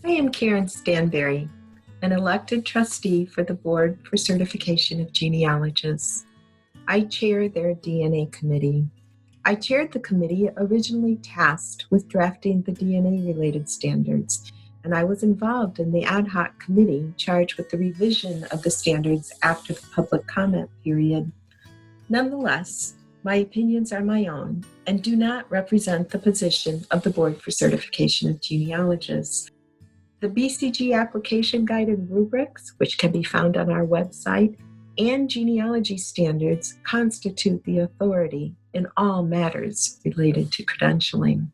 I am Karen Stanberry, an elected trustee for the Board for Certification of Genealogists. I chair their DNA committee. I chaired the committee originally tasked with drafting the DNA-related standards, and I was involved in the ad hoc committee charged with the revision of the standards after the public comment period. Nonetheless, my opinions are my own and do not represent the position of the Board for Certification of Genealogists. The BCG application guide and rubrics, which can be found on our website, and genealogy standards constitute the authority in all matters related to credentialing.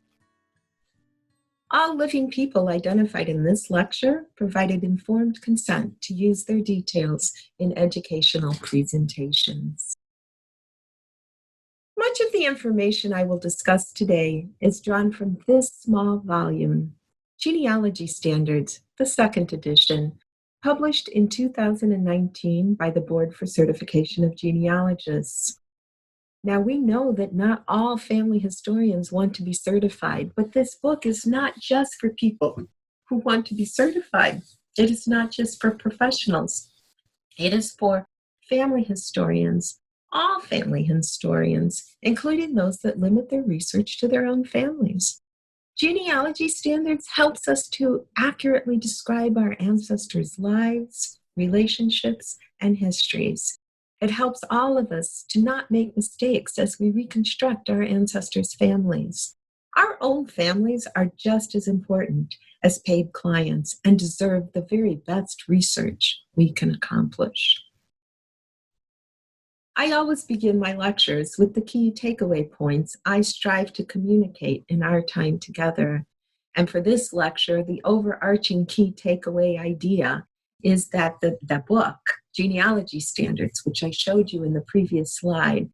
All living people identified in this lecture provided informed consent to use their details in educational presentations. Much of the information I will discuss today is drawn from this small volume, Genealogy Standards, the second edition, published in 2019 by the Board for Certification of Genealogists. Now, we know that not all family historians want to be certified, but this book is not just for people who want to be certified. It is not just for professionals. It is for family historians, all family historians, including those that limit their research to their own families. Genealogy Standards helps us to accurately describe our ancestors' lives, relationships, and histories. It helps all of us to not make mistakes as we reconstruct our ancestors' families. Our own families are just as important as paid clients and deserve the very best research we can accomplish. I always begin my lectures with the key takeaway points I strive to communicate in our time together. And for this lecture, the overarching key takeaway idea is that the book, Genealogy Standards, which I showed you in the previous slide,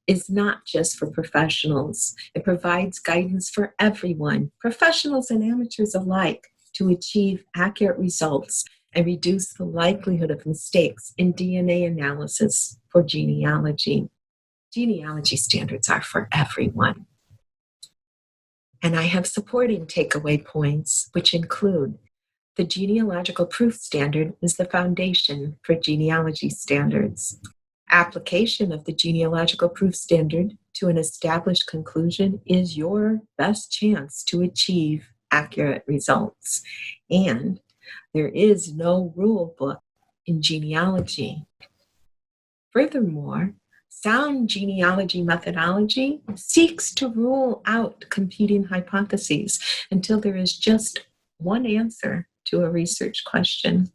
is not just for professionals. It provides guidance for everyone, professionals and amateurs alike, to achieve accurate results and reduce the likelihood of mistakes in DNA analysis for genealogy. Genealogy standards are for everyone. And I have supporting takeaway points, which include the genealogical proof standard is the foundation for genealogy standards. Application of the genealogical proof standard to an established conclusion is your best chance to achieve accurate results. And there is no rule book in genealogy. Furthermore, sound genealogy methodology seeks to rule out competing hypotheses until there is just one answer to a research question.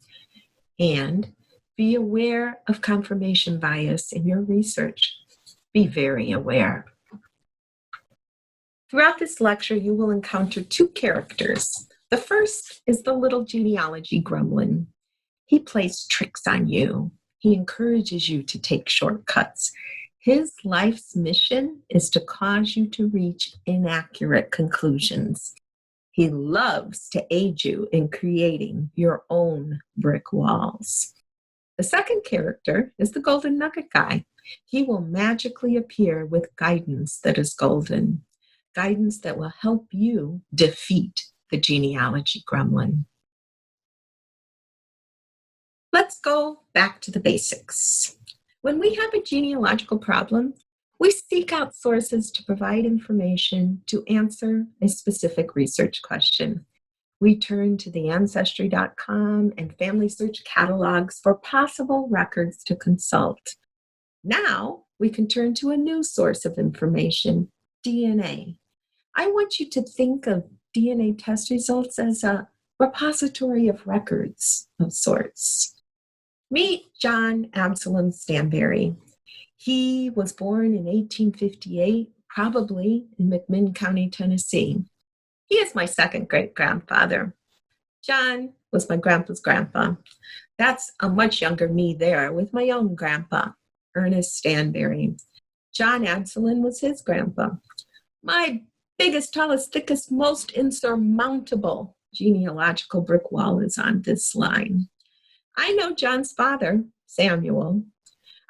And be aware of confirmation bias in your research. Be very aware. Throughout this lecture, you will encounter two characters. The first is the little genealogy gremlin. He plays tricks on you. He encourages you to take shortcuts. His life's mission is to cause you to reach inaccurate conclusions. He loves to aid you in creating your own brick walls. The second character is the golden nugget guy. He will magically appear with guidance that is golden, guidance that will help you defeat the genealogy gremlin. Let's go back to the basics. When we have a genealogical problem, we seek out sources to provide information to answer a specific research question. We turn to the Ancestry.com and Family Search catalogs for possible records to consult. Now, we can turn to a new source of information, DNA. I want you to think of DNA test results as a repository of records of sorts. Meet John Absalom Stanberry. He was born in 1858, probably in McMinn County, Tennessee. He is my second great-grandfather. John was my grandpa's grandpa. That's a much younger me there with my own grandpa, Ernest Stanberry. John Absalom was his grandpa. My biggest, tallest, thickest, most insurmountable genealogical brick wall is on this line. I know John's father, Samuel.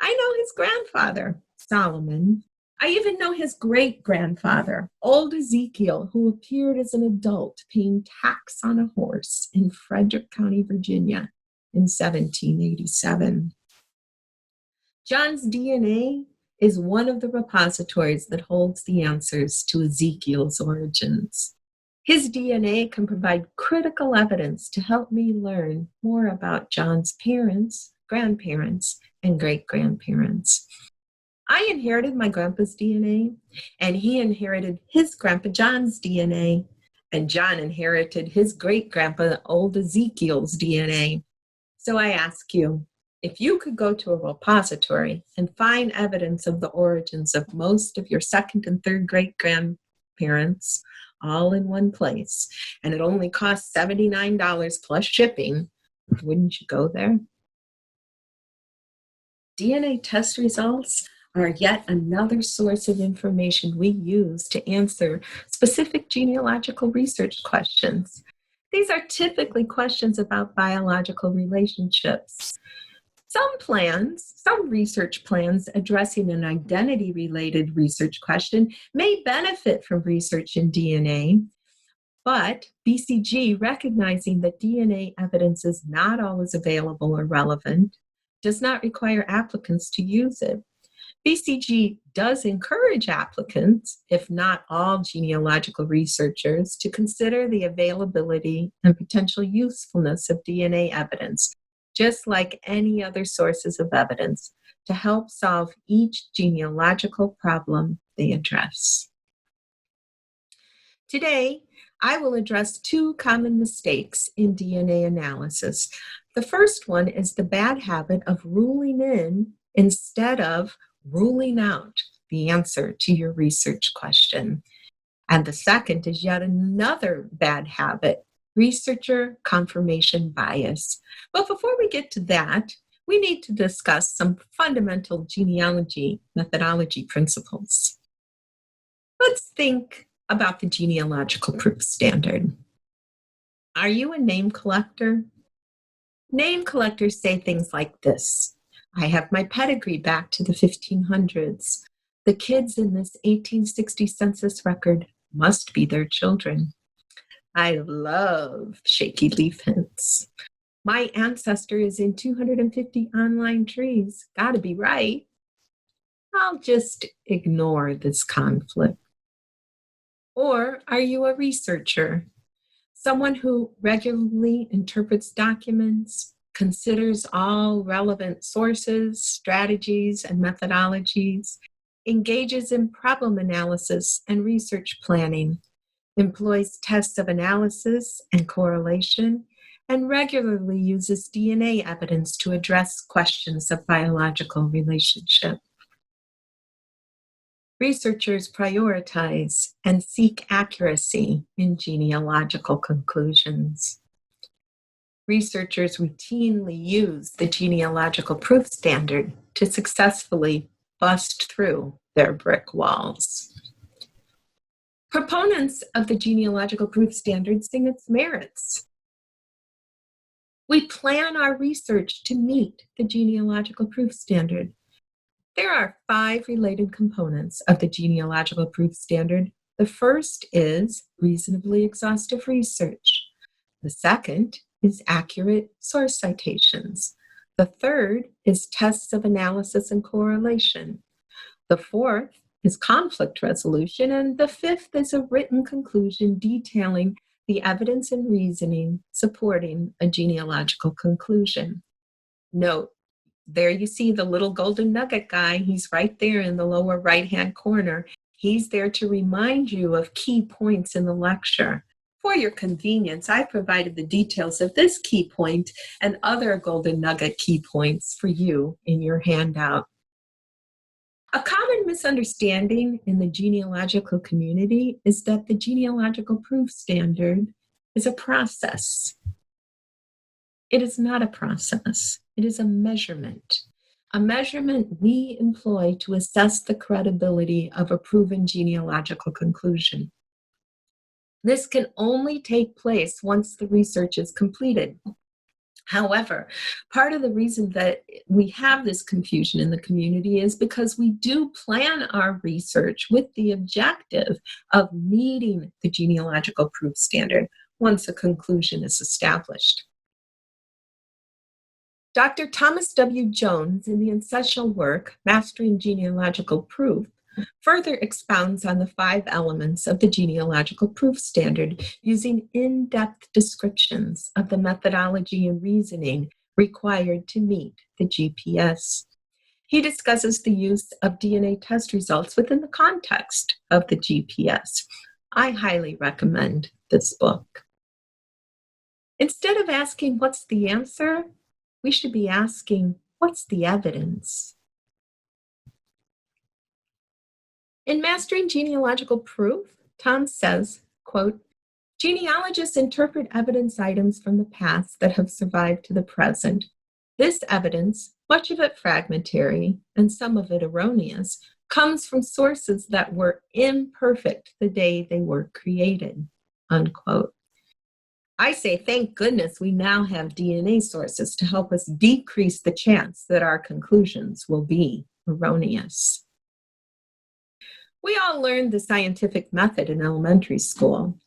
I know his grandfather, Solomon. I even know his great-grandfather, old Ezekiel, who appeared as an adult paying tax on a horse in Frederick County, Virginia in 1787. John's DNA is one of the repositories that holds the answers to Ezekiel's origins. His DNA can provide critical evidence to help me learn more about John's parents, grandparents, and great-grandparents. I inherited my grandpa's DNA, and he inherited his grandpa John's DNA, and John inherited his great-grandpa old Ezekiel's DNA. So I ask you, if you could go to a repository and find evidence of the origins of most of your second and third great-grandparents all in one place, and it only costs $79 plus shipping, wouldn't you go there? DNA test results are yet another source of information we use to answer specific genealogical research questions. These are typically questions about biological relationships. Some research plans addressing an identity-related research question may benefit from research in DNA, but BCG, recognizing that DNA evidence is not always available or relevant, does not require applicants to use it. BCG does encourage applicants, if not all genealogical researchers, to consider the availability and potential usefulness of DNA evidence, just like any other sources of evidence, to help solve each genealogical problem they address. Today, I will address two common mistakes in DNA analysis. The first one is the bad habit of ruling in instead of ruling out the answer to your research question. And the second is yet another bad habit, researcher confirmation bias. But before we get to that, we need to discuss some fundamental genealogy methodology principles. Let's think about the genealogical proof standard. Are you a name collector? Name collectors say things like this: I have my pedigree back to the 1500s. The kids in this 1860 census record must be their children. I love shaky leaf hints. My ancestor is in 250 online trees. Gotta be right. I'll just ignore this conflict. Or are you a researcher? Someone who regularly interprets documents, considers all relevant sources, strategies, and methodologies, engages in problem analysis and research planning, employs tests of analysis and correlation, and regularly uses DNA evidence to address questions of biological relationship. Researchers prioritize and seek accuracy in genealogical conclusions. Researchers routinely use the genealogical proof standard to successfully bust through their brick walls. Proponents of the genealogical proof standard sing its merits. We plan our research to meet the genealogical proof standard. There are 5 related components of the genealogical proof standard. The first is reasonably exhaustive research. The second is accurate source citations. The third is tests of analysis and correlation. The fourth is conflict resolution. And the fifth is a written conclusion detailing the evidence and reasoning supporting a genealogical conclusion. Note, there you see the little golden nugget guy. He's right there in the lower right-hand corner. He's there to remind you of key points in the lecture. For your convenience, I provided the details of this key point and other golden nugget key points for you in your handout. A common misunderstanding in the genealogical community is that the genealogical proof standard is a process. It is not a process. It is a measurement we employ to assess the credibility of a proven genealogical conclusion. This can only take place once the research is completed. However, part of the reason that we have this confusion in the community is because we do plan our research with the objective of meeting the genealogical proof standard once a conclusion is established. Dr. Thomas W. Jones, in the essential work, Mastering Genealogical Proof, further expounds on the 5 elements of the genealogical proof standard using in-depth descriptions of the methodology and reasoning required to meet the GPS. He discusses the use of DNA test results within the context of the GPS. I highly recommend this book. Instead of asking, what's the answer? We should be asking, what's the evidence? In Mastering Genealogical Proof, Tom says, quote, genealogists interpret evidence items from the past that have survived to the present. This evidence, much of it fragmentary and some of it erroneous, comes from sources that were imperfect the day they were created, unquote. I say, thank goodness we now have DNA sources to help us decrease the chance that our conclusions will be erroneous. We all learned the scientific method in elementary school.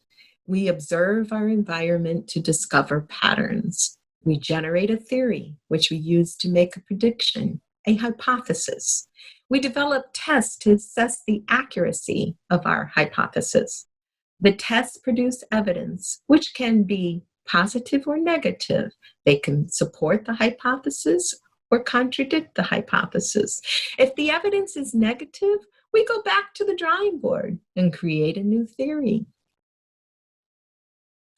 We observe our environment to discover patterns. We generate a theory, which we use to make a prediction, a hypothesis. We develop tests to assess the accuracy of our hypothesis. The tests produce evidence, which can be positive or negative. They can support the hypothesis or contradict the hypothesis. If the evidence is negative, we go back to the drawing board and create a new theory.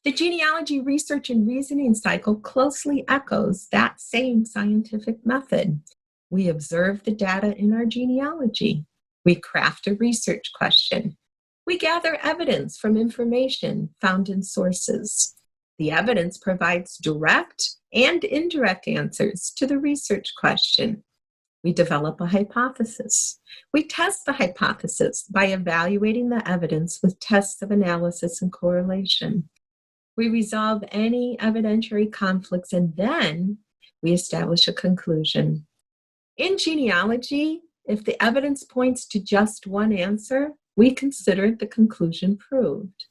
The genealogy research and reasoning cycle closely echoes that same scientific method. We observe the data in our genealogy. We craft a research question. We gather evidence from information found in sources. The evidence provides direct and indirect answers to the research question. We develop a hypothesis. We test the hypothesis by evaluating the evidence with tests of analysis and correlation. We resolve any evidentiary conflicts, and then we establish a conclusion. In genealogy, if the evidence points to just one answer, we consider the conclusion proved.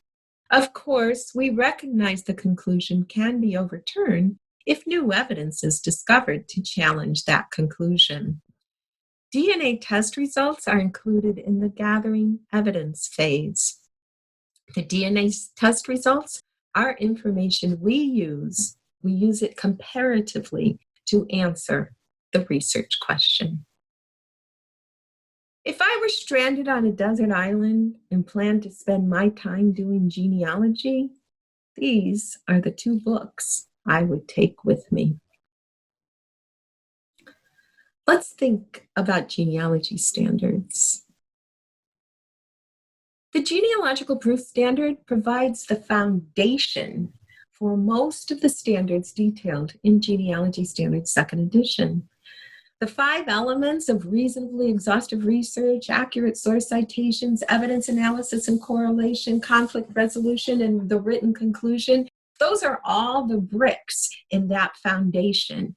Of course, we recognize the conclusion can be overturned if new evidence is discovered to challenge that conclusion. DNA test results are included in the gathering evidence phase. The DNA test results are information we use it comparatively to answer the research question. If I were stranded on a desert island and planned to spend my time doing genealogy, these are the 2 books I would take with me. Let's think about genealogy standards. The genealogical proof standard provides the foundation for most of the standards detailed in Genealogy Standards 2nd edition. The 5 elements of reasonably exhaustive research, accurate source citations, evidence analysis and correlation, conflict resolution, and the written conclusion, those are all the bricks in that foundation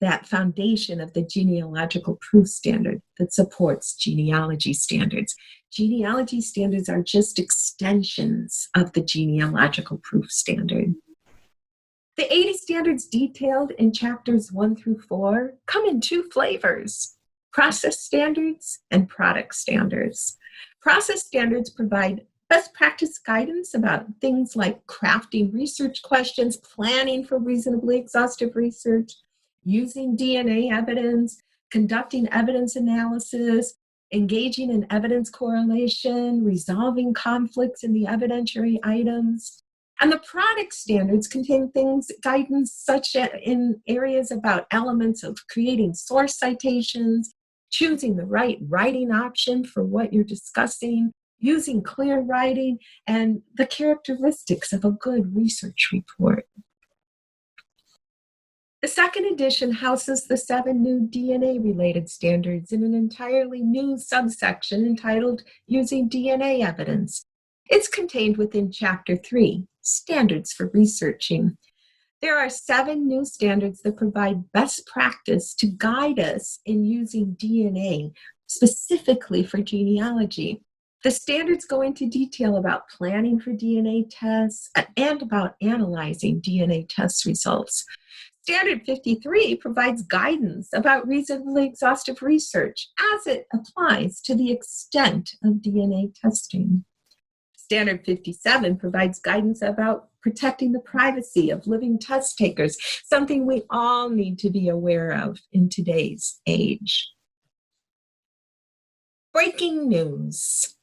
of the genealogical proof standard that supports genealogy standards. Genealogy standards are just extensions of the genealogical proof standard. The 80 standards detailed in chapters 1 through 4 come in 2 flavors, process standards and product standards. Process standards provide best practice guidance about things like crafting research questions, planning for reasonably exhaustive research, using DNA evidence, conducting evidence analysis, engaging in evidence correlation, resolving conflicts in the evidentiary items. And the product standards contain guidance such as in areas about elements of creating source citations, choosing the right writing option for what you're discussing, using clear writing, and the characteristics of a good research report. The 2nd edition houses the 7 new DNA-related standards in an entirely new subsection entitled Using DNA Evidence. It's contained within Chapter 3, Standards for Researching. There are 7 new standards that provide best practice to guide us in using DNA specifically for genealogy. The standards go into detail about planning for DNA tests and about analyzing DNA test results. Standard 53 provides guidance about reasonably exhaustive research as it applies to the extent of DNA testing. Standard 57 provides guidance about protecting the privacy of living test takers, something we all need to be aware of in today's age. Breaking news.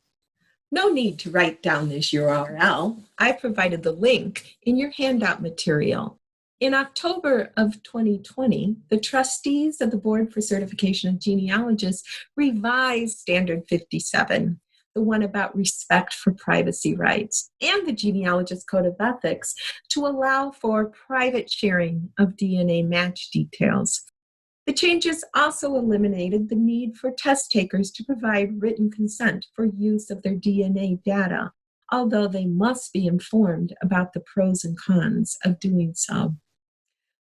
No need to write down this URL. I provided the link in your handout material. In October of 2020, the trustees of the Board for Certification of Genealogists revised Standard 57, the one about respect for privacy rights, and the Genealogist Code of Ethics to allow for private sharing of DNA match details. The changes also eliminated the need for test takers to provide written consent for use of their DNA data, although they must be informed about the pros and cons of doing so.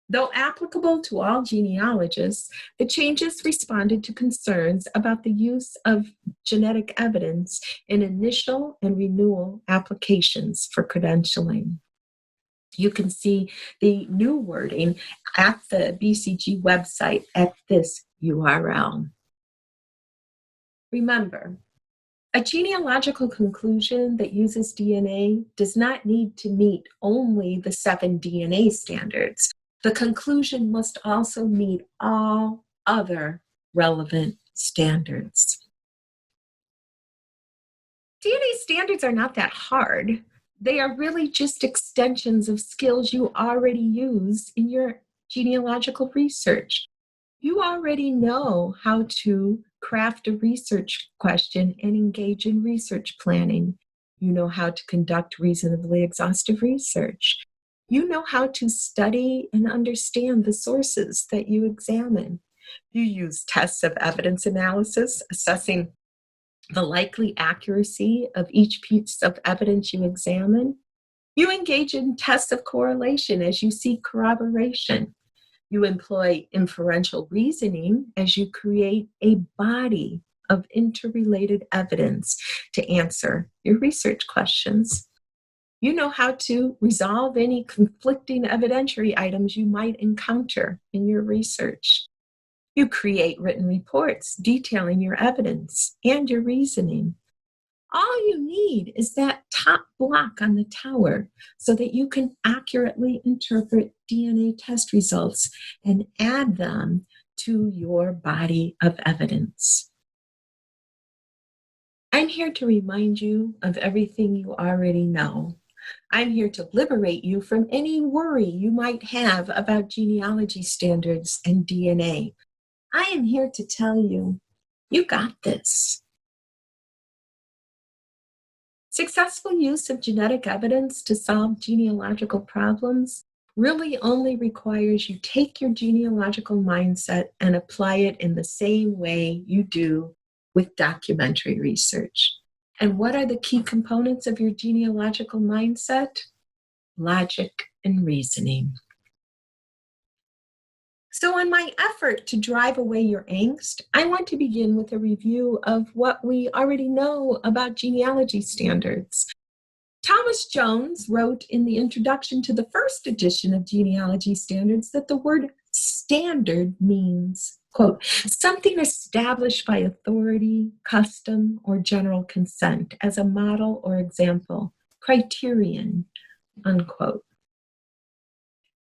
Though applicable to all genealogists, the changes responded to concerns about the use of genetic evidence in initial and renewal applications for credentialing. You can see the new wording at the BCG website at this URL. Remember, a genealogical conclusion that uses DNA does not need to meet only the 7 DNA standards. The conclusion must also meet all other relevant standards. DNA standards are not that hard. They are really just extensions of skills you already use in your genealogical research. You already know how to craft a research question and engage in research planning. You know how to conduct reasonably exhaustive research. You know how to study and understand the sources that you examine. You use tests of evidence analysis, assessing the likely accuracy of each piece of evidence you examine. You engage in tests of correlation as you seek corroboration. You employ inferential reasoning as you create a body of interrelated evidence to answer your research questions. You know how to resolve any conflicting evidentiary items you might encounter in your research. You create written reports detailing your evidence and your reasoning. All you need is that top block on the tower so that you can accurately interpret DNA test results and add them to your body of evidence. I'm here to remind you of everything you already know. I'm here to liberate you from any worry you might have about genealogy standards and DNA. I am here to tell you, you got this. Successful use of genetic evidence to solve genealogical problems really only requires you take your genealogical mindset and apply it in the same way you do with documentary research. And what are the key components of your genealogical mindset? Logic and reasoning. So in my effort to drive away your angst, I want to begin with a review of what we already know about genealogy standards. Thomas Jones wrote in the introduction to the first edition of Genealogy Standards that the word standard means, quote, something established by authority, custom, or general consent as a model or example, criterion, unquote.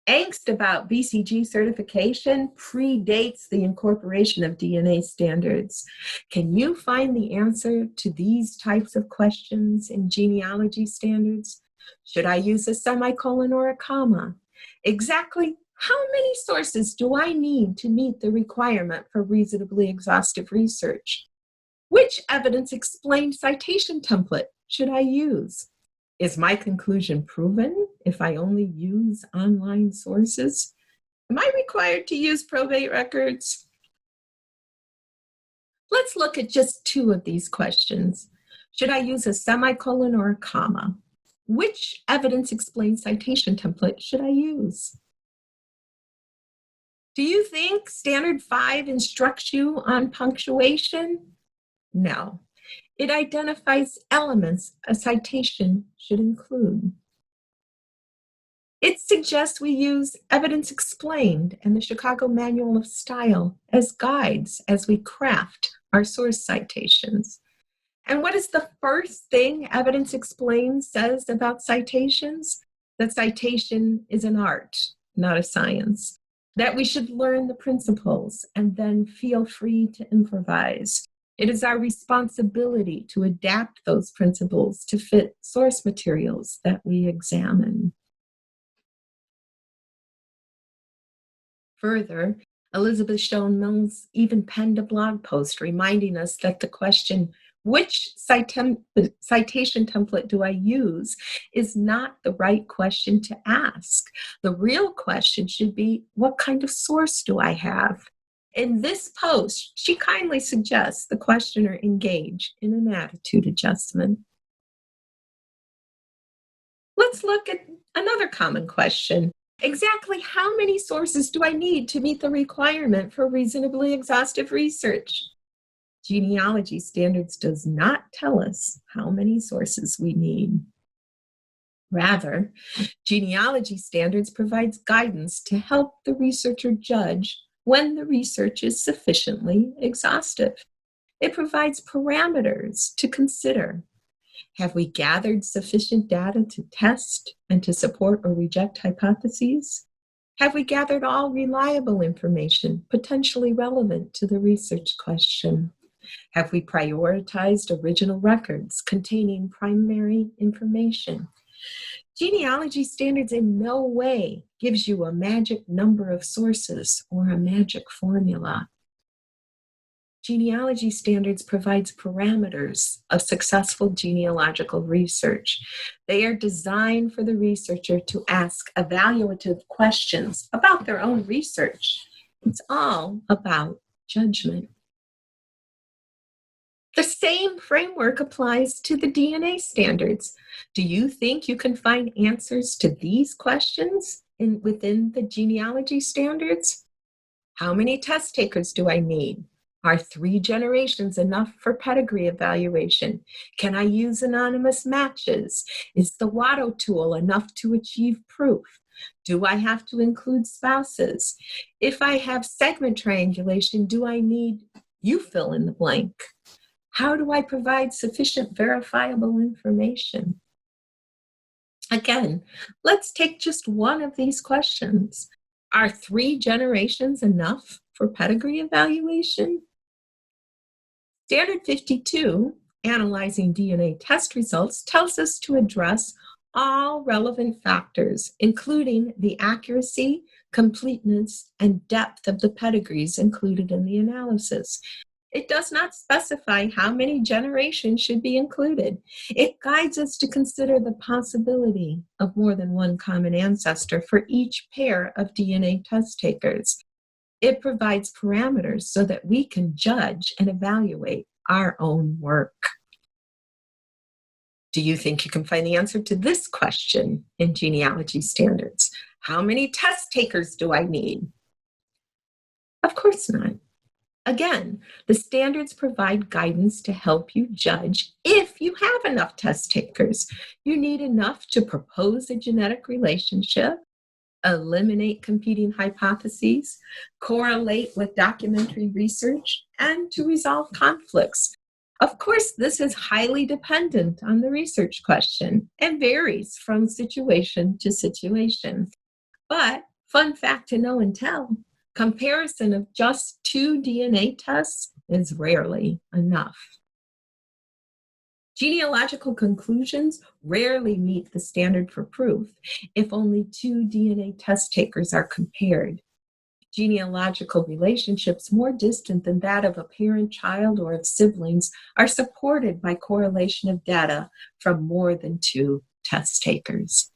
Angst about BCG certification predates the incorporation of DNA standards. Can you find the answer to these types of questions in genealogy standards? Should I use a semicolon or a comma? Exactly how many sources do I need to meet the requirement for reasonably exhaustive research? Which evidence explained citation template should I use? Is my conclusion proven if I only use online sources? Am I required to use probate records? Let's look at just 2 of these questions. Should I use a semicolon or a comma? Which evidence explains citation template should I use? Do you think Standard 5 instructs you on punctuation? No. It identifies elements a citation should include. It suggests we use evidence explained and the Chicago Manual of Style as guides as we craft our source citations. And what is the first thing evidence explained says about citations? That citation is an art, not a science. That we should learn the principles and then feel free to improvise. It is our responsibility to adapt those principles to fit source materials that we examine. Further, Elizabeth Shown Mills even penned a blog post reminding us that the question, which citation template do I use, is not the right question to ask. The real question should be, what kind of source do I have? In this post, she kindly suggests the questioner engage in an attitude adjustment. Let's look at another common question. Exactly how many sources do I need to meet the requirement for reasonably exhaustive research? Genealogy Standards does not tell us how many sources we need. Rather, Genealogy Standards provides guidance to help the researcher judge when the research is sufficiently exhaustive. It provides parameters to consider. Have we gathered sufficient data to test and to support or reject hypotheses? Have we gathered all reliable information potentially relevant to the research question? Have we prioritized original records containing primary information? Genealogy Standards in no way gives you a magic number of sources or a magic formula. Genealogy Standards provides parameters of successful genealogical research. They are designed for the researcher to ask evaluative questions about their own research. It's all about judgment. The same framework applies to the DNA standards. Do you think you can find answers to these questions within the genealogy standards? How many test takers do I need? Are 3 generations enough for pedigree evaluation? Can I use anonymous matches? Is the Watto tool enough to achieve proof? Do I have to include spouses? If I have segment triangulation, do I need, you fill in the blank? How do I provide sufficient verifiable information? Again, let's take just one of these questions. Are 3 generations enough for pedigree evaluation? Standard 52, Analyzing DNA Test Results, tells us to address all relevant factors, including the accuracy, completeness, and depth of the pedigrees included in the analysis. It does not specify how many generations should be included. It guides us to consider the possibility of more than one common ancestor for each pair of DNA test takers. It provides parameters so that we can judge and evaluate our own work. Do you think you can find the answer to this question in Genealogy Standards? How many test takers do I need? Of course not. Again, the standards provide guidance to help you judge if you have enough test takers. You need enough to propose a genetic relationship, eliminate competing hypotheses, correlate with documentary research, and to resolve conflicts. Of course, this is highly dependent on the research question and varies from situation to situation. But fun fact to know and tell, comparison of just 2 DNA tests is rarely enough. Genealogical conclusions rarely meet the standard for proof if only 2 DNA test takers are compared. Genealogical relationships more distant than that of a parent-child or of siblings are supported by correlation of data from more than 2 test takers.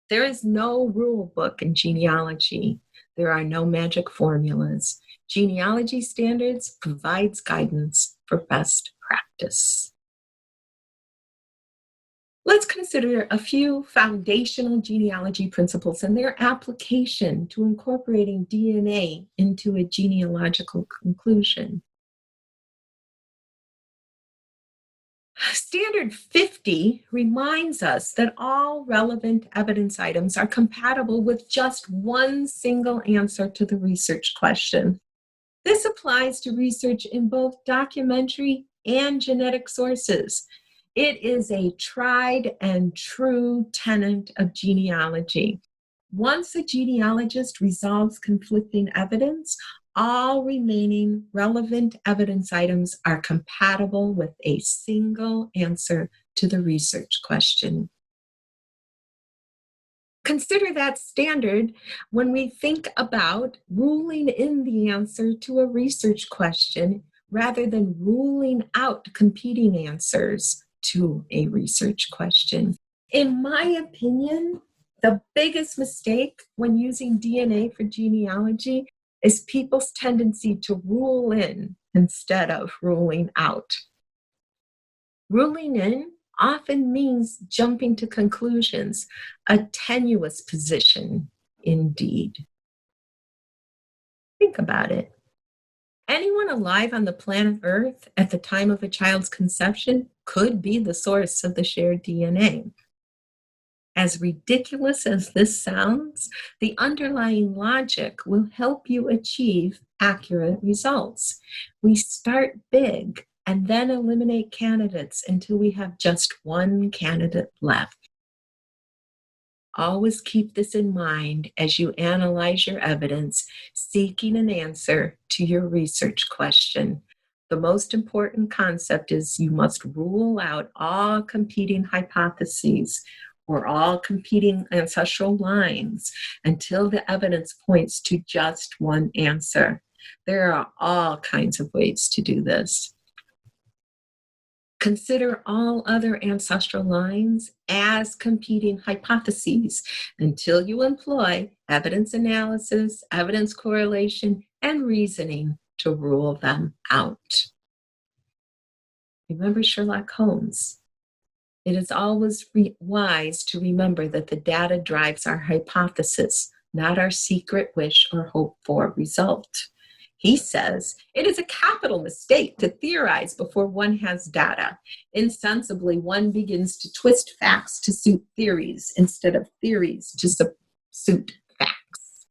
There is no rule book in genealogy. There are no magic formulas. Genealogy Standards provides guidance for best practice. Let's consider a few foundational genealogy principles and their application to incorporating DNA into a genealogical conclusion. Standard 50 reminds us that all relevant evidence items are compatible with just one single answer to the research question. This applies to research in both documentary and genetic sources. It is a tried and true tenet of genealogy. Once a genealogist resolves conflicting evidence, all remaining relevant evidence items are compatible with a single answer to the research question. Consider that standard when we think about ruling in the answer to a research question rather than ruling out competing answers to a research question. In my opinion, the biggest mistake when using DNA for genealogy is people's tendency to rule in instead of ruling out. Ruling in often means jumping to conclusions, a tenuous position indeed. Think about it. Anyone alive on the planet Earth at the time of a child's conception could be the source of the shared DNA. As ridiculous as this sounds, the underlying logic will help you achieve accurate results. We start big and then eliminate candidates until we have just one candidate left. Always keep this in mind as you analyze your evidence, seeking an answer to your research question. The most important concept is you must rule out all competing hypotheses or all competing ancestral lines until the evidence points to just one answer. There are all kinds of ways to do this. Consider all other ancestral lines as competing hypotheses until you employ evidence analysis, evidence correlation, and reasoning to rule them out. Remember Sherlock Holmes. It is always wise to remember that the data drives our hypothesis, not our secret wish or hope for result. He says, it is a capital mistake to theorize before one has data. Insensibly, one begins to twist facts to suit theories instead of theories to suit facts.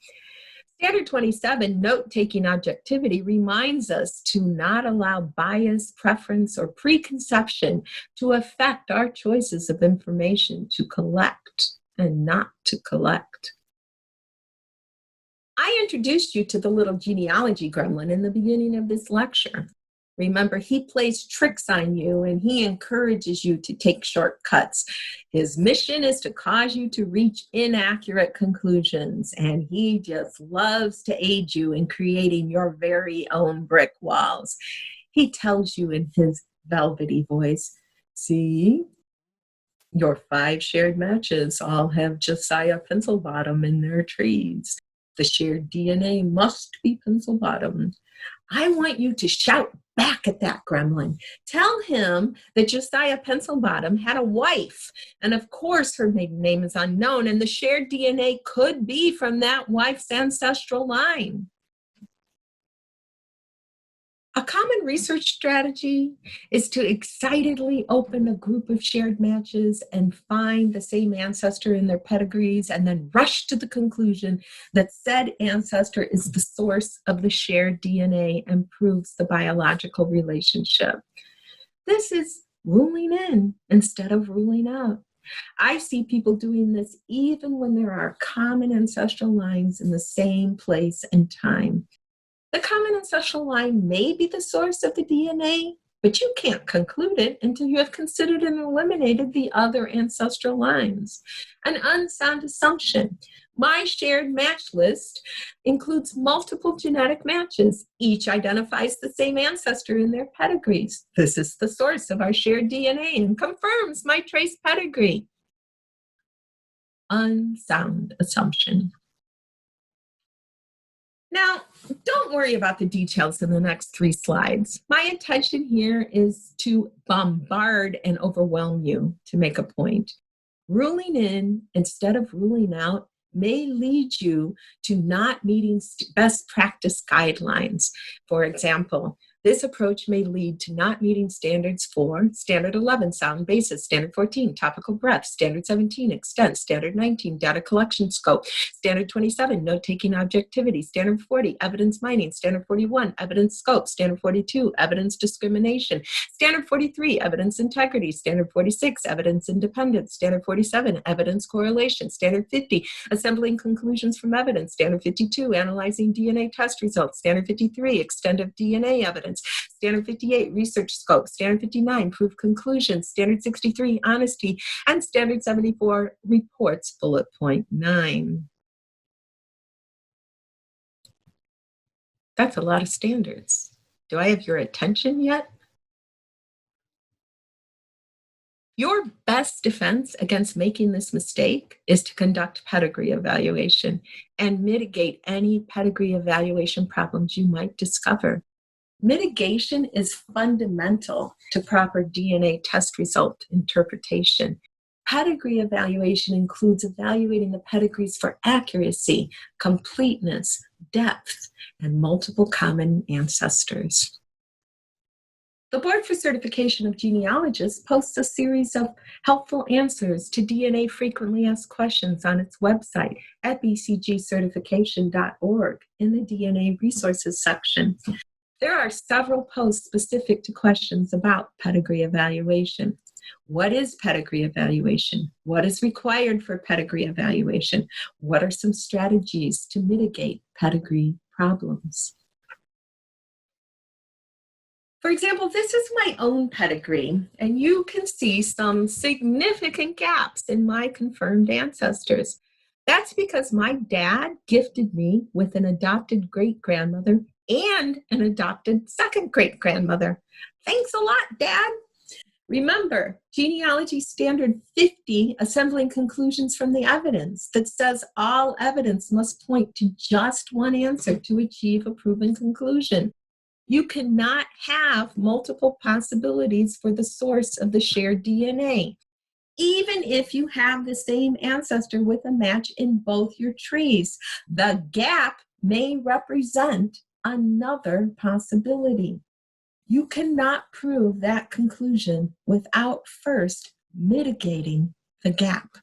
Standard 27, note-taking objectivity, reminds us to not allow bias, preference, or preconception to affect our choices of information to collect and not to collect. I introduced you to the little genealogy gremlin in the beginning of this lecture. Remember, he plays tricks on you and he encourages you to take shortcuts. His mission is to cause you to reach inaccurate conclusions, and he just loves to aid you in creating your very own brick walls. He tells you in his velvety voice, see, your 5 shared matches all have Josiah Pencilbottom in their trees. The shared DNA must be Pencilbottom. I want you to shout back at that gremlin. Tell him that Josiah Pencilbottom had a wife, and of course her maiden name is unknown, and the shared DNA could be from that wife's ancestral line. A common research strategy is to excitedly open a group of shared matches and find the same ancestor in their pedigrees and then rush to the conclusion that said ancestor is the source of the shared DNA and proves the biological relationship. This is ruling in instead of ruling out. I see people doing this even when there are common ancestral lines in the same place and time. The common ancestral line may be the source of the DNA, but you can't conclude it until you have considered and eliminated the other ancestral lines. An unsound assumption. My shared match list includes multiple genetic matches. Each identifies the same ancestor in their pedigrees. This is the source of our shared DNA and confirms my trace pedigree. Unsound assumption. Now, don't worry about the details in the next 3 slides. My intention here is to bombard and overwhelm you to make a point. Ruling in instead of ruling out may lead you to not meeting best practice guidelines. For example, this approach may lead to not meeting standards for Standard 11, sound basis, Standard 14, topical breadth, Standard 17, extent, Standard 19, data collection scope, Standard 27, note-taking objectivity, Standard 40, evidence mining, Standard 41, evidence scope, Standard 42, evidence discrimination, Standard 43, evidence integrity, Standard 46, evidence independence, Standard 47, evidence correlation, Standard 50, assembling conclusions from evidence, Standard 52, analyzing DNA test results, Standard 53, extent of DNA evidence, Standard 58, research scope, Standard 59, proof conclusions, Standard 63, honesty, and Standard 74, reports, bullet point 9. That's a lot of standards. Do I have your attention yet? Your best defense against making this mistake is to conduct pedigree evaluation and mitigate any pedigree evaluation problems you might discover. Mitigation is fundamental to proper DNA test result interpretation. Pedigree evaluation includes evaluating the pedigrees for accuracy, completeness, depth, and multiple common ancestors. The Board for Certification of Genealogists posts a series of helpful answers to DNA frequently asked questions on its website at bcgcertification.org in the DNA resources section. There are several posts specific to questions about pedigree evaluation. What is pedigree evaluation? What is required for pedigree evaluation? What are some strategies to mitigate pedigree problems? For example, this is my own pedigree, and you can see some significant gaps in my confirmed ancestors. That's because my dad gifted me with an adopted great-grandmother and an adopted second great-grandmother. Thanks a lot, Dad. Remember, Genealogy Standard 50, assembling conclusions from the evidence, that says all evidence must point to just one answer to achieve a proven conclusion. You cannot have multiple possibilities for the source of the shared DNA, even if you have the same ancestor with a match in both your trees. The gap may represent another possibility. You cannot prove that conclusion without first mitigating the gap.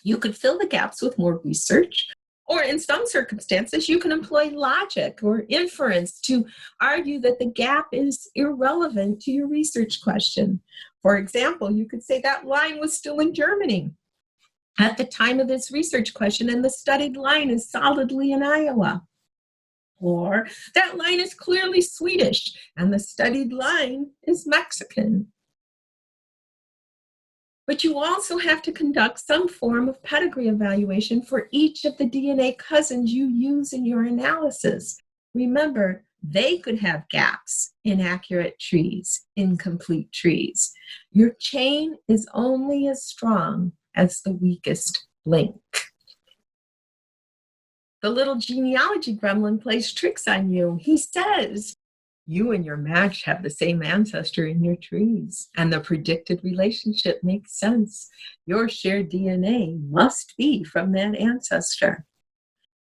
You could fill the gaps with more research, or in some circumstances, you can employ logic or inference to argue that the gap is irrelevant to your research question. For example, you could say that line was still in Germany at the time of this research question, and the studied line is solidly in Iowa. Or that line is clearly Swedish, and the studied line is Mexican. But you also have to conduct some form of pedigree evaluation for each of the DNA cousins you use in your analysis. Remember, they could have gaps, inaccurate trees, incomplete trees. Your chain is only as strong as the weakest link. The little genealogy gremlin plays tricks on you. He says, you and your match have the same ancestor in your trees, and the predicted relationship makes sense. Your shared DNA must be from that ancestor.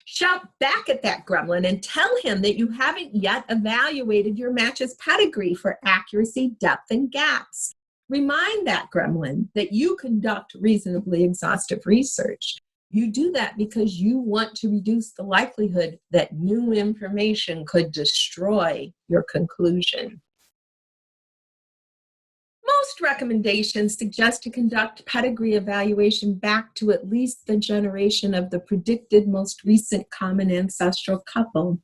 Shout back at that gremlin and tell him that you haven't yet evaluated your match's pedigree for accuracy, depth, and gaps. Remind that gremlin that you conduct reasonably exhaustive research. You do that because you want to reduce the likelihood that new information could destroy your conclusion. Most recommendations suggest to conduct pedigree evaluation back to at least the generation of the predicted most recent common ancestral couple.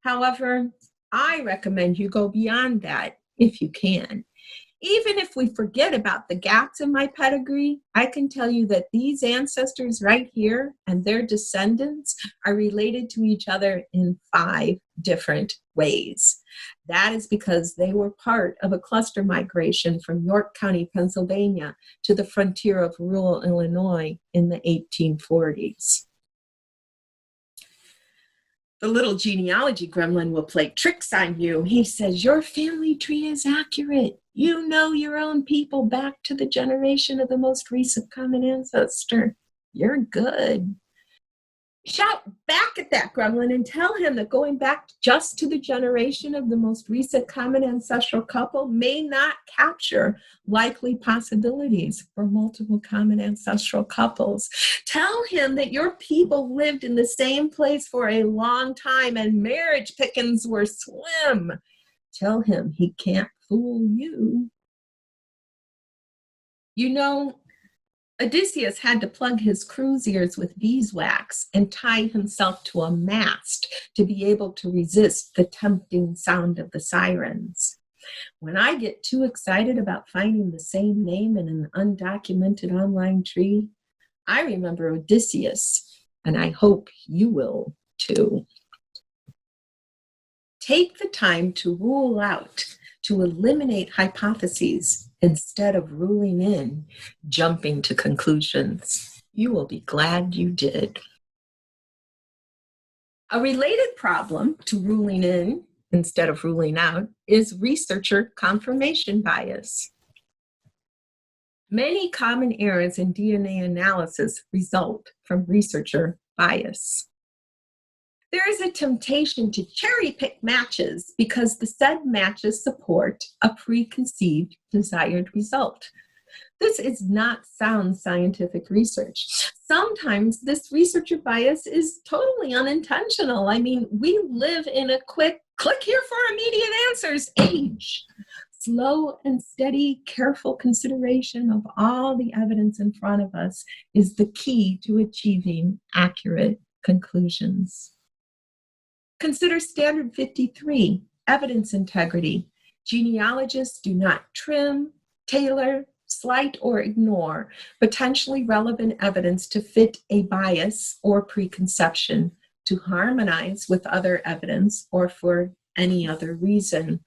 However, I recommend you go beyond that if you can. Even if we forget about the gaps in my pedigree, I can tell you that these ancestors right here and their descendants are related to each other in 5 different ways. That is because they were part of a cluster migration from York County, Pennsylvania, to the frontier of rural Illinois in the 1840s. The little genealogy gremlin will play tricks on you. He says, your family tree is accurate. You know your own people back to the generation of the most recent common ancestor. You're good. Shout back at that gremlin and tell him that going back just to the generation of the most recent common ancestral couple may not capture likely possibilities for multiple common ancestral couples. Tell him that your people lived in the same place for a long time and marriage pickings were slim. Tell him he can't fool you. You know, Odysseus had to plug his crow's ears with beeswax and tie himself to a mast to be able to resist the tempting sound of the sirens. When I get too excited about finding the same name in an undocumented online tree, I remember Odysseus, and I hope you will too. Take the time to rule out, to eliminate hypotheses instead of ruling in, jumping to conclusions. You will be glad you did. A related problem to ruling in instead of ruling out is researcher confirmation bias. Many common errors in DNA analysis result from researcher bias. There is a temptation to cherry pick matches because the said matches support a preconceived desired result. This is not sound scientific research. Sometimes this researcher bias is totally unintentional. I mean, we live in a quick click here for immediate answers age. Slow and steady, careful consideration of all the evidence in front of us is the key to achieving accurate conclusions. Consider Standard 53, evidence integrity. Genealogists do not trim, tailor, slight, or ignore potentially relevant evidence to fit a bias or preconception, to harmonize with other evidence, or for any other reason.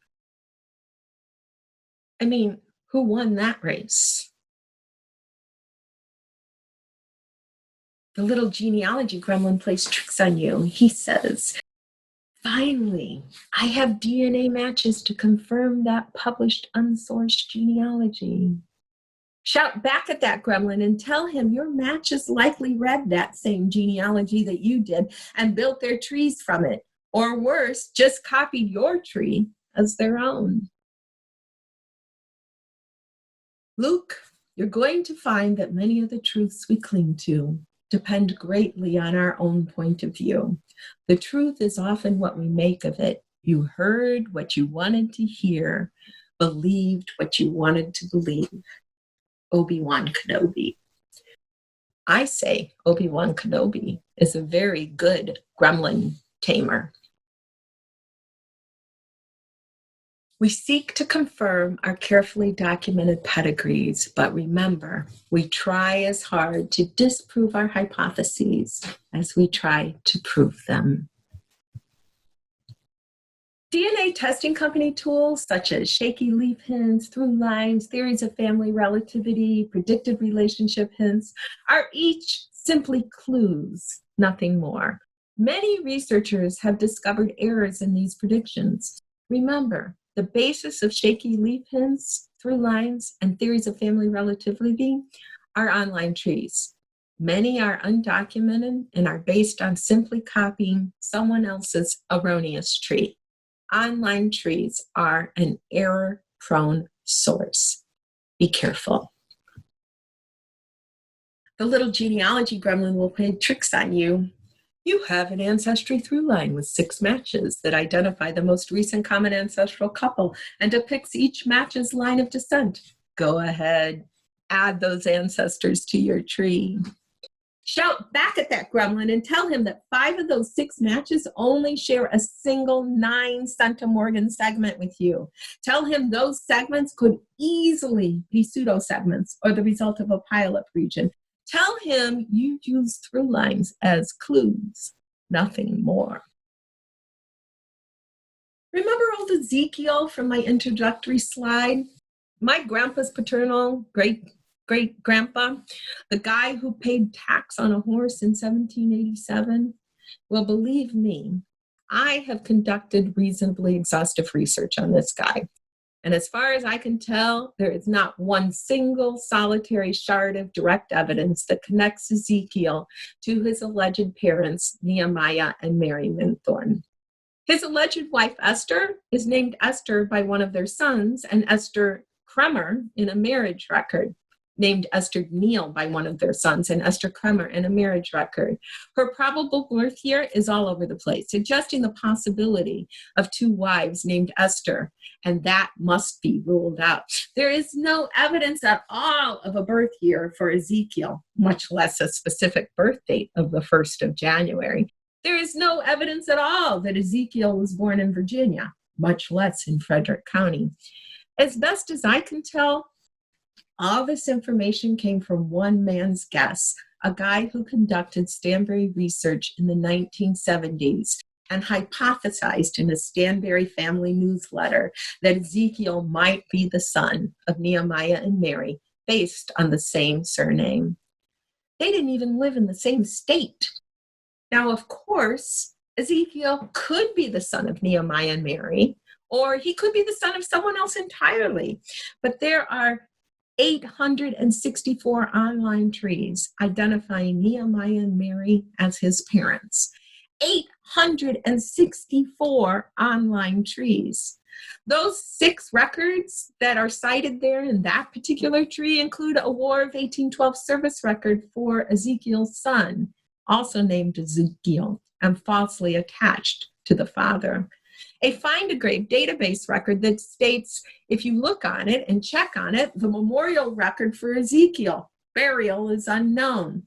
I mean, who won that race? The little genealogy gremlin plays tricks on you. He says, finally, I have DNA matches to confirm that published unsourced genealogy. Shout back at that gremlin and tell him your matches likely read that same genealogy that you did and built their trees from it, or worse, just copied your tree as their own. Luke, you're going to find that many of the truths we cling to depend greatly on our own point of view. The truth is often what we make of it. You heard what you wanted to hear, believed what you wanted to believe. Obi-Wan Kenobi. I say Obi-Wan Kenobi is a very good gremlin tamer. We seek to confirm our carefully documented pedigrees, but remember, we try as hard to disprove our hypotheses as we try to prove them. DNA testing company tools such as shaky leaf hints, through lines, theories of family relativity, predictive relationship hints are each simply clues, nothing more. Many researchers have discovered errors in these predictions. Remember, the basis of shaky leaf hints, through lines, and theories of family relativity are online trees. Many are undocumented and are based on simply copying someone else's erroneous tree. Online trees are an error-prone source. Be careful. The little genealogy gremlin will play tricks on you. You have an ancestry through line with 6 matches that identify the most recent common ancestral couple and depicts each match's line of descent. Go ahead, add those ancestors to your tree. Shout back at that gremlin and tell him that 5 of those 6 matches only share a single 9 centimorgan segment with you. Tell him those segments could easily be pseudosegments or the result of a pileup region. Tell him you use through lines as clues, nothing more. Remember old Ezekiel from my introductory slide? My grandpa's paternal great-grandpa, the guy who paid tax on a horse in 1787? Well, believe me, I have conducted reasonably exhaustive research on this guy. And as far as I can tell, there is not one single solitary shard of direct evidence that connects Ezekiel to his alleged parents, Nehemiah and Mary Minthorn. His alleged wife, Esther, is named Esther by one of their sons, and Esther Kremer in a marriage record, named Esther Neal by one of their sons, and Esther Kremer in a marriage record. Her probable birth year is all over the place, suggesting the possibility of two wives named Esther, and that must be ruled out. There is no evidence at all of a birth year for Ezekiel, much less a specific birth date of the 1st of January. There is no evidence at all that Ezekiel was born in Virginia, much less in Frederick County. As best as I can tell, all this information came from one man's guess, a guy who conducted Stanbury research in the 1970s and hypothesized in a Stanbury family newsletter that Ezekiel might be the son of Nehemiah and Mary, based on the same surname. They didn't even live in the same state. Now, of course, Ezekiel could be the son of Nehemiah and Mary, or he could be the son of someone else entirely. But there are 864 online trees identifying Nehemiah and Mary as his parents. 864 online trees. Those 6 records that are cited there in that particular tree include a War of 1812 service record for Ezekiel's son, also named Ezekiel, and falsely attached to the father. A Find a Grave database record that states, if you look on it and check on it, the memorial record for Ezekiel, burial is unknown.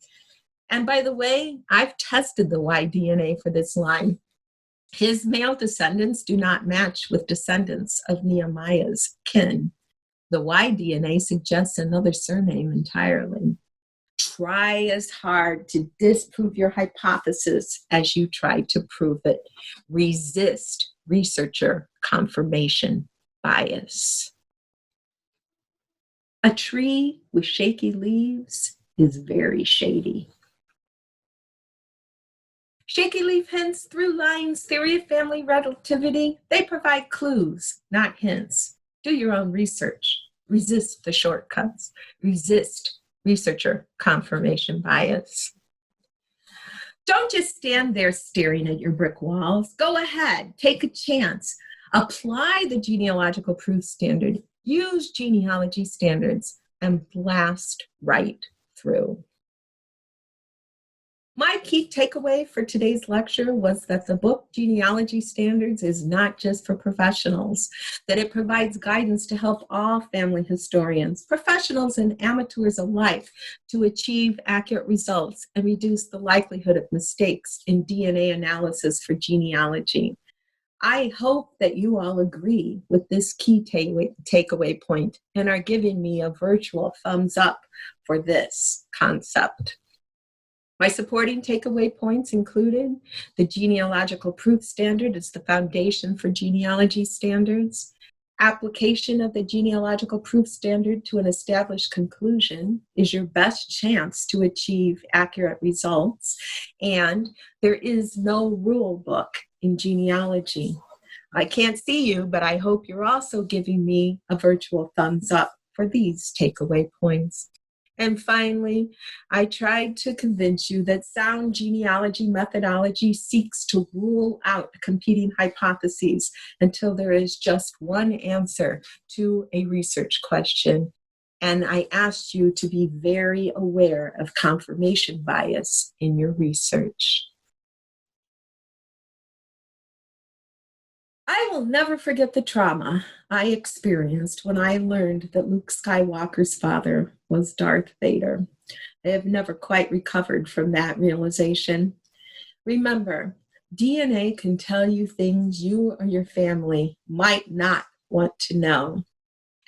And by the way, I've tested the Y DNA for this line. His male descendants do not match with descendants of Nehemiah's kin. The Y DNA suggests another surname entirely. Try as hard to disprove your hypothesis as you try to prove it. Resist researcher confirmation bias. A tree with shaky leaves is very shady. Shaky leaf hints through Lyne's theory of family relativity, they provide clues, not hints. Do your own research. Resist the shortcuts. Resist researcher confirmation bias. Don't just stand there staring at your brick walls. Go ahead, take a chance. Apply the genealogical proof standard. Use genealogy standards and blast right through. My key takeaway for today's lecture was that the book Genealogy Standards is not just for professionals, that it provides guidance to help all family historians, professionals and amateurs alike, to achieve accurate results and reduce the likelihood of mistakes in DNA analysis for genealogy. I hope that you all agree with this key takeaway point and are giving me a virtual thumbs up for this concept. My supporting takeaway points included the genealogical proof standard is the foundation for genealogy standards. Application of the genealogical proof standard to an established conclusion is your best chance to achieve accurate results. And there is no rule book in genealogy. I can't see you, but I hope you're also giving me a virtual thumbs up for these takeaway points. And finally, I tried to convince you that sound genealogy methodology seeks to rule out competing hypotheses until there is just one answer to a research question. And I asked you to be very aware of confirmation bias in your research. I will never forget the trauma I experienced when I learned that Luke Skywalker's father was Darth Vader. I have never quite recovered from that realization. Remember, DNA can tell you things you or your family might not want to know.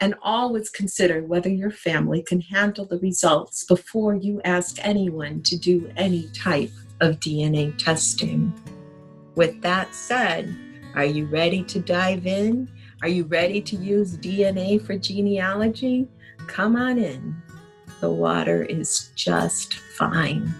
And always consider whether your family can handle the results before you ask anyone to do any type of DNA testing. With that said, are you ready to dive in? Are you ready to use DNA for genealogy? Come on in. The water is just fine.